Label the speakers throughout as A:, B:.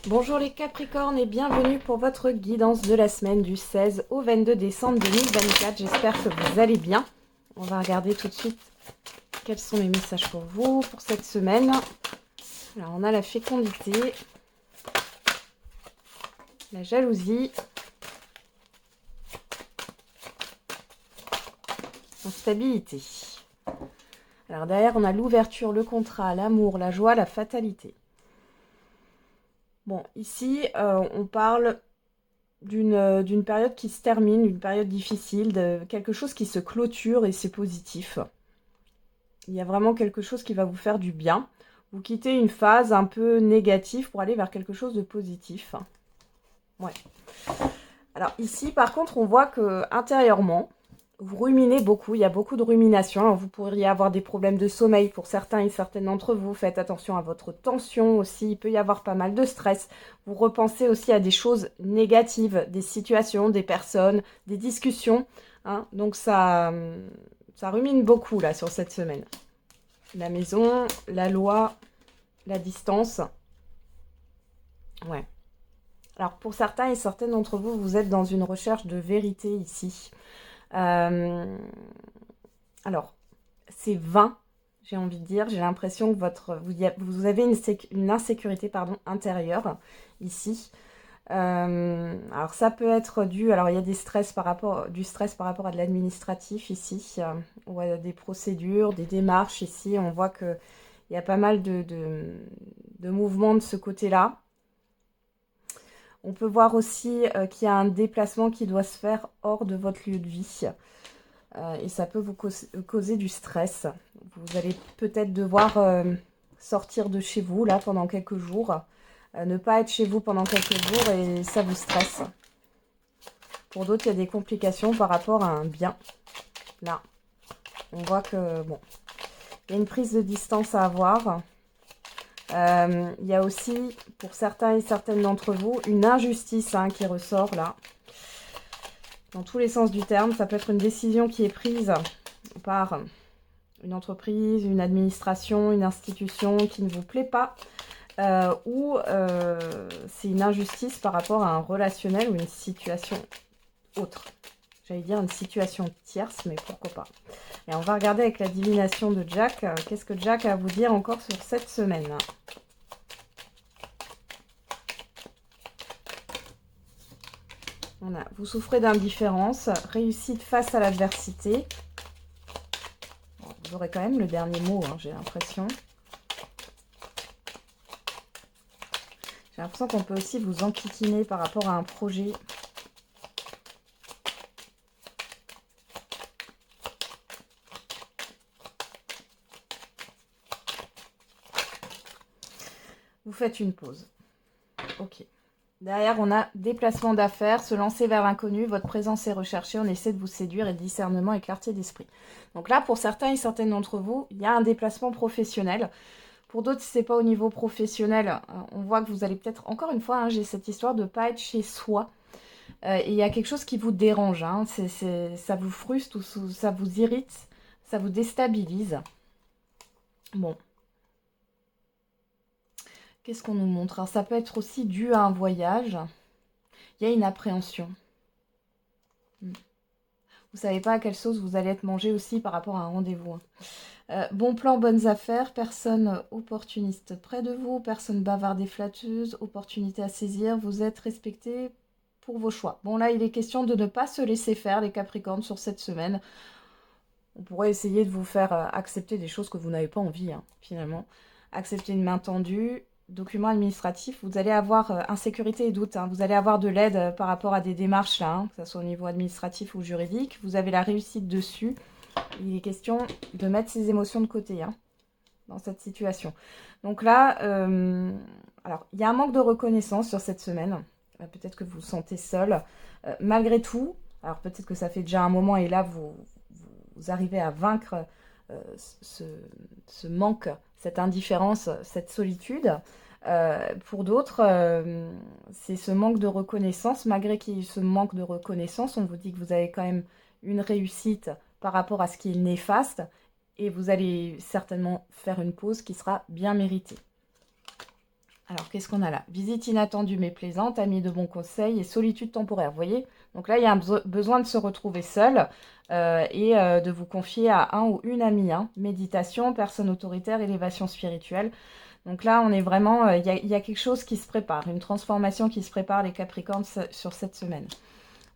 A: Bonjour les Capricornes et bienvenue pour votre guidance de la semaine du 16 au 22 décembre 2024. J'espère que vous allez bien. On va regarder tout de suite quels sont les messages pour vous pour cette semaine. Alors on a la fécondité, la jalousie, la stabilité. Alors derrière on a l'ouverture, le contrat, l'amour, la joie, la fatalité. Bon, ici, on parle d'une période qui se termine, une période difficile, de quelque chose qui se clôture et c'est positif. Il y a vraiment quelque chose qui va vous faire du bien. Vous quittez une phase un peu négative pour aller vers quelque chose de positif. Ouais. Alors ici, par contre, on voit que intérieurement, vous ruminez beaucoup, il y a beaucoup de rumination. Alors, vous pourriez avoir des problèmes de sommeil pour certains et certaines d'entre vous. Faites attention à votre tension aussi, il peut y avoir pas mal de stress. Vous repensez aussi à des choses négatives, des situations, des personnes, des discussions. Hein. Donc ça rumine beaucoup là sur cette semaine. La maison, la loi, la distance. Ouais. Alors pour certains et certaines d'entre vous, vous êtes dans une recherche de vérité ici. Alors, c'est vain, j'ai envie de dire. J'ai l'impression que vous avez une insécurité intérieure ici. Alors, ça peut être dû... Alors, il y a du stress par rapport à de l'administratif ici, ou à des procédures, des démarches ici. On voit qu'il y a pas mal de mouvements de ce côté-là. On peut voir aussi qu'il y a un déplacement qui doit se faire hors de votre lieu de vie. Et ça peut vous causer du stress. Vous allez peut-être devoir sortir de chez vous là pendant quelques jours. Ne pas être chez vous pendant quelques jours et ça vous stresse. Pour d'autres, il y a des complications par rapport à un bien. Là, on voit que, bon, il y a une prise de distance à avoir. Il y a aussi, pour certains et certaines d'entre vous, une injustice qui ressort là. Dans tous les sens du terme, ça peut être une décision qui est prise par une entreprise, une administration, une institution qui ne vous plaît pas. Ou c'est une injustice par rapport à un relationnel ou une situation autre. J'allais dire une situation tierce, mais pourquoi pas. Et on va regarder avec la divination de Jack. Qu'est-ce que Jack a à vous dire encore sur cette semaine ? Vous souffrez d'indifférence, réussite face à l'adversité. Bon, vous aurez quand même le dernier mot, j'ai l'impression. J'ai l'impression qu'on peut aussi vous enquiquiner par rapport à un projet. Vous faites une pause. Ok. Derrière, on a déplacement d'affaires, se lancer vers l'inconnu, votre présence est recherchée, on essaie de vous séduire et discernement et clarté d'esprit. Donc là, pour certains et certaines d'entre vous, il y a un déplacement professionnel. Pour d'autres, si ce n'est pas au niveau professionnel, on voit que vous allez peut-être, encore une fois, j'ai cette histoire de ne pas être chez soi. Et il y a quelque chose qui vous dérange, ça vous frustre ou ça vous irrite, ça vous déstabilise. Bon. Qu'est-ce qu'on nous montre? Alors, ça peut être aussi dû à un voyage. Il y a une appréhension. Vous ne savez pas à quelle sauce vous allez être mangé aussi par rapport à un rendez-vous. Bon plan, bonnes affaires, personne opportuniste près de vous, personne bavarde et flatteuse, opportunité à saisir, vous êtes respecté pour vos choix. Bon, là, il est question de ne pas se laisser faire, les Capricornes, sur cette semaine. On pourrait essayer de vous faire accepter des choses que vous n'avez pas envie, finalement. Accepter une main tendue. Documents administratifs, vous allez avoir insécurité et doute. Vous allez avoir de l'aide par rapport à des démarches, là, que ce soit au niveau administratif ou juridique. Vous avez la réussite dessus. Il est question de mettre ses émotions de côté dans cette situation. Donc là, alors, il y a un manque de reconnaissance sur cette semaine. Peut-être que vous vous sentez seul. Malgré tout, alors peut-être que ça fait déjà un moment et là, vous arrivez à vaincre ce manque, cette indifférence, cette solitude. Pour d'autres, c'est ce manque de reconnaissance. Malgré qu'il y ait ce manque de reconnaissance, on vous dit que vous avez quand même une réussite par rapport à ce qui est néfaste et vous allez certainement faire une pause qui sera bien méritée. Alors, qu'est-ce qu'on a là? Visite inattendue mais plaisante, amis de bons conseils et solitude temporaire. Vous voyez? Donc là, il y a un besoin de se retrouver seul et de vous confier à un ou une amie. Hein. Méditation, personne autoritaire, élévation spirituelle. Donc là, on est vraiment... Il y a quelque chose qui se prépare, une transformation qui se prépare, les Capricornes, sur cette semaine.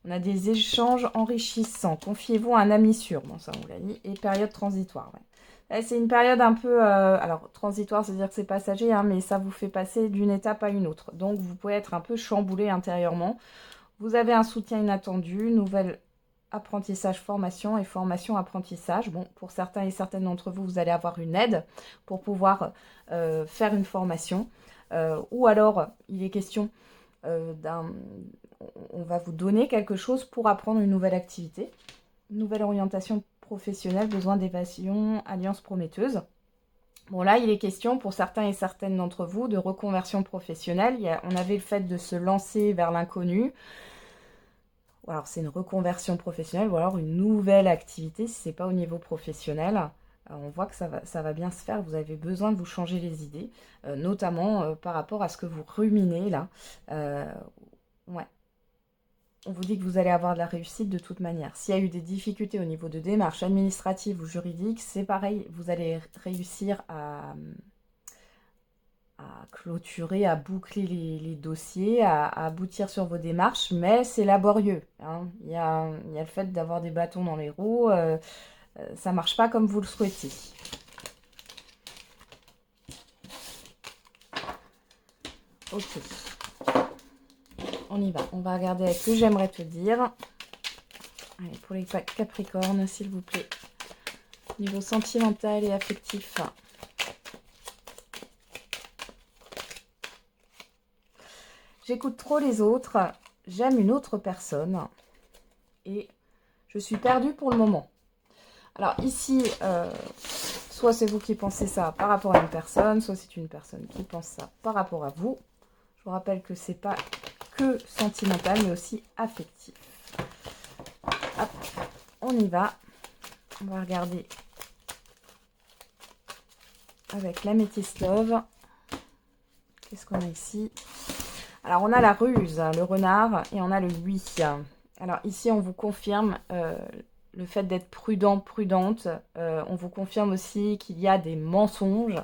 A: On a des échanges enrichissants. Confiez-vous à un ami sûr. Bon, ça, on l'a dit. Et période transitoire, ouais. C'est une période un peu, alors transitoire, c'est-à-dire que c'est passager, hein, mais ça vous fait passer d'une étape à une autre. Donc vous pouvez être un peu chamboulé intérieurement. Vous avez un soutien inattendu, nouvel apprentissage, formation et formation, apprentissage. Bon, pour certains et certaines d'entre vous, vous allez avoir une aide pour pouvoir faire une formation. Ou alors, il est question on va vous donner quelque chose pour apprendre une nouvelle activité, une nouvelle orientation professionnel, besoin d'évasion, alliance prometteuse. Bon là, il est question pour certains et certaines d'entre vous de reconversion professionnelle. On avait le fait de se lancer vers l'inconnu. Ou alors c'est une reconversion professionnelle ou alors une nouvelle activité si ce n'est pas au niveau professionnel. On voit que ça va bien se faire. Vous avez besoin de vous changer les idées, notamment par rapport à ce que vous ruminez là. Ouais. On vous dit que vous allez avoir de la réussite de toute manière. S'il y a eu des difficultés au niveau de démarches administratives ou juridiques, c'est pareil, vous allez réussir à clôturer, à boucler les dossiers, à aboutir sur vos démarches, mais c'est laborieux. Hein. Il y a le fait d'avoir des bâtons dans les roues, ça ne marche pas comme vous le souhaitez. Ok. On y va. On va regarder avec que j'aimerais te dire. Allez, pour les Capricornes, s'il vous plaît. Niveau sentimental et affectif. J'écoute trop les autres. J'aime une autre personne. Et je suis perdue pour le moment. Alors ici, soit c'est vous qui pensez ça par rapport à une personne, soit c'est une personne qui pense ça par rapport à vous. Je vous rappelle que c'est pas que sentimental, mais aussi affectif. Hop, on y va. On va regarder avec l'améthyste love. Qu'est-ce qu'on a ici? Alors, on a la ruse, le renard, et on a le oui. Alors, ici, on vous confirme le fait d'être prudent, prudente. On vous confirme aussi qu'il y a des mensonges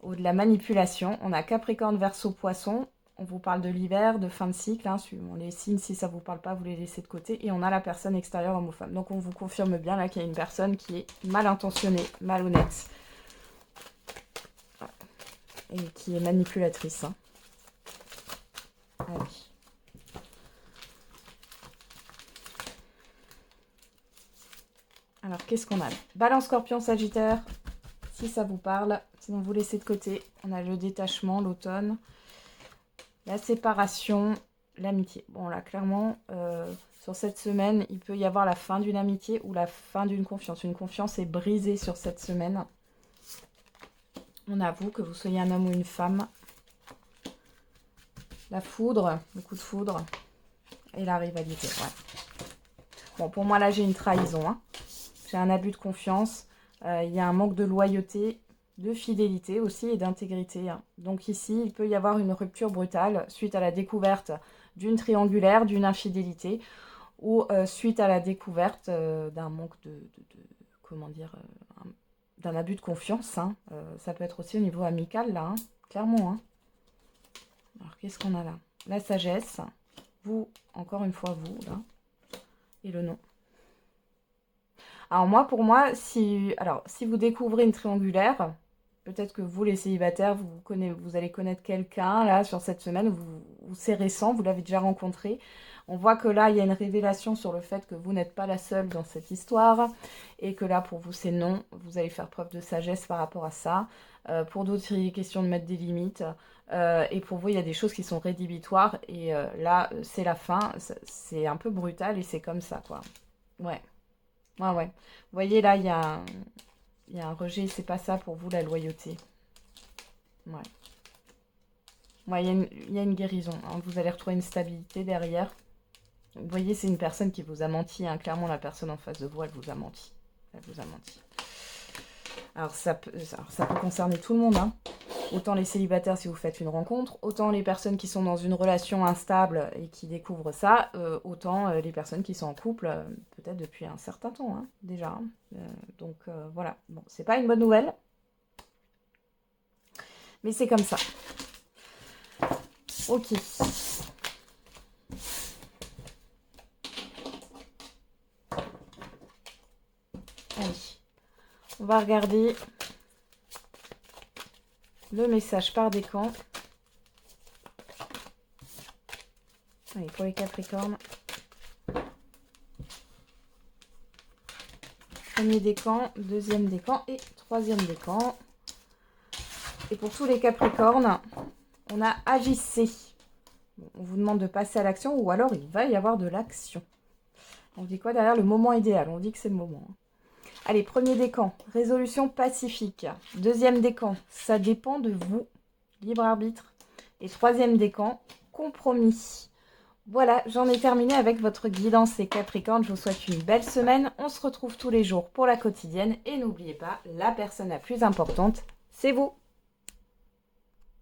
A: ou de la manipulation. On a Capricorne, Verseau, Poisson. On vous parle de l'hiver, de fin de cycle, hein, suivant les signes. Si ça ne vous parle pas, vous les laissez de côté. Et on a la personne extérieure, homme ou femme. Donc, on vous confirme bien là qu'il y a une personne qui est mal intentionnée, malhonnête. Et qui est manipulatrice. Hein. Allez. Alors, qu'est-ce qu'on a? Balance, Scorpion, Sagittaire, si ça vous parle. Sinon, vous laissez de côté. On a le détachement, l'automne. La séparation, l'amitié. Bon, là, clairement, sur cette semaine, il peut y avoir la fin d'une amitié ou la fin d'une confiance. Une confiance est brisée sur cette semaine. On avoue que vous soyez un homme ou une femme. La foudre, le coup de foudre. Et la rivalité, ouais. Bon, pour moi, là, j'ai une trahison. Hein. J'ai un abus de confiance. Il y a un manque de loyauté, de fidélité aussi et d'intégrité. Hein. Donc ici, il peut y avoir une rupture brutale suite à la découverte d'une triangulaire, d'une infidélité ou suite à la découverte d'un manque comment dire, d'un abus de confiance. Hein. Ça peut être aussi au niveau amical, là, hein, clairement. Hein. Alors, qu'est-ce qu'on a là? La sagesse. Vous, encore une fois, vous, là. Et le non. Alors, moi, pour moi, si vous découvrez une triangulaire, peut-être que vous, les célibataires, vous allez connaître quelqu'un, là, sur cette semaine, ou c'est récent, vous l'avez déjà rencontré. On voit que là, il y a une révélation sur le fait que vous n'êtes pas la seule dans cette histoire et que là, pour vous, c'est non. Vous allez faire preuve de sagesse par rapport à ça. Pour d'autres, il est question de mettre des limites. Et pour vous, il y a des choses qui sont rédhibitoires. Et là, c'est la fin. C'est un peu brutal et c'est comme ça, quoi. Ouais. Ouais, ouais. Vous voyez, là, il y a un rejet. C'est pas ça pour vous, la loyauté. Ouais. Ouais, il y a une guérison. Hein. Vous allez retrouver une stabilité derrière. Vous voyez, c'est une personne qui vous a menti. Hein. Clairement, la personne en face de vous, elle vous a menti. Elle vous a menti. Alors, ça peut concerner tout le monde. Hein. Autant les célibataires si vous faites une rencontre, autant les personnes qui sont dans une relation instable et qui découvrent ça, autant les personnes qui sont en couple, peut-être depuis un certain temps, hein, déjà. Hein. Donc voilà, bon, c'est pas une bonne nouvelle, mais c'est comme ça. Ok. Allez, on va regarder le message par décan. Allez, pour les Capricornes. Premier décan, deuxième décan et troisième décan. Et pour tous les Capricornes, on a agissé. Bon, on vous demande de passer à l'action ou alors il va y avoir de l'action. On dit quoi derrière le moment idéal? On dit que c'est le moment. Allez, premier décan, résolution pacifique. Deuxième décan, ça dépend de vous, libre arbitre. Et troisième décan, compromis. Voilà, j'en ai terminé avec votre guidance les Capricornes. Je vous souhaite une belle semaine. On se retrouve tous les jours pour la quotidienne. Et n'oubliez pas, la personne la plus importante, c'est vous.